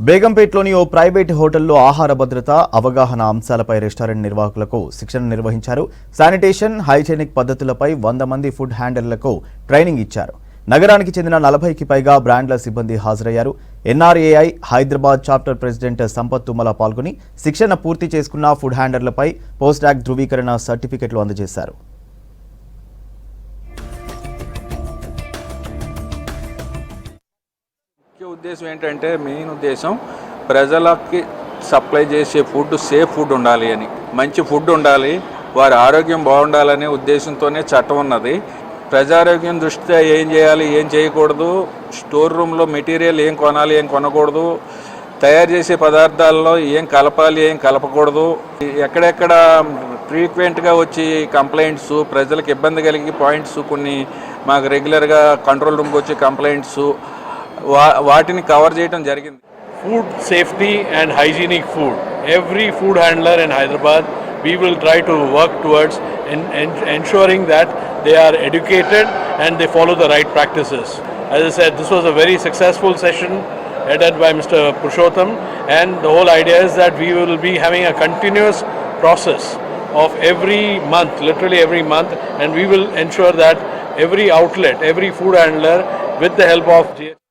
బేగంపేటలోని ఓ private హోటల్లో ఆహార భద్రత అవగాహన అంశాలపై రెస్టారెంట్ నిర్వాహకులకు శిక్షణ నిర్వహించారు. శానిటేషన్, హైజీనిక్ పద్ధతులపై 100 మంది ఫుడ్ హ్యాండర్లకు ట్రైనింగ్ ఇచ్చారు. నగరానికి చెందిన 40కి పైగా బ్రాండ్ల సిబ్బంది హాజరయ్యారు. ఎన్ఆర్ఏఐ హైదరాబాద్ చాప్టర్ ప్రెసిడెంట్ సంపత్ తుమ్మల పాల్గొని శిక్షణ పూర్తి చేసుకున్న ఫుడ్ హ్యాండర్లపై పోస్ట్ డాక్ ధృవీకరణ సర్టిఫికెట్లు అందజేశారు. ఉద్దేశం ఏంటంటే మెయిన్ ఉద్దేశం ప్రజలకి సప్లై చేసే ఫుడ్ సేఫ్ ఫుడ్ ఉండాలి అని, మంచి ఫుడ్ ఉండాలి, వారి ఆరోగ్యం బాగుండాలనే ఉద్దేశంతోనే చట్టం ఉన్నది. ప్రజారోగ్యం దృష్ట్యా ఏం చేయాలి, ఏం చేయకూడదు, స్టోర్ రూమ్లో మెటీరియల్ ఏం కొనాలి, ఏం కొనకూడదు, తయారు చేసే పదార్థాల్లో ఏం కలపాలి, ఏం కలపకూడదు, ఎక్కడెక్కడ ఫ్రీక్వెంట్గా వచ్చి కంప్లైంట్స్, ప్రజలకు ఇబ్బంది కలిగే పాయింట్స్ కొన్ని మాకు రెగ్యులర్గా కంట్రోల్ రూమ్కి వచ్చే కంప్లైంట్స్ వాటిని కవర్ చేయడం జరిగింది. Food safety and hygienic food. Every food handler in Hyderabad, we will try to work towards ensuring that they are educated and they follow the right practices. As I said, this was a very successful session headed by Mr. Purushottam, and the whole idea is that we will be having a continuous process of every month, literally every month, and we will ensure that every outlet, every food handler, with the help of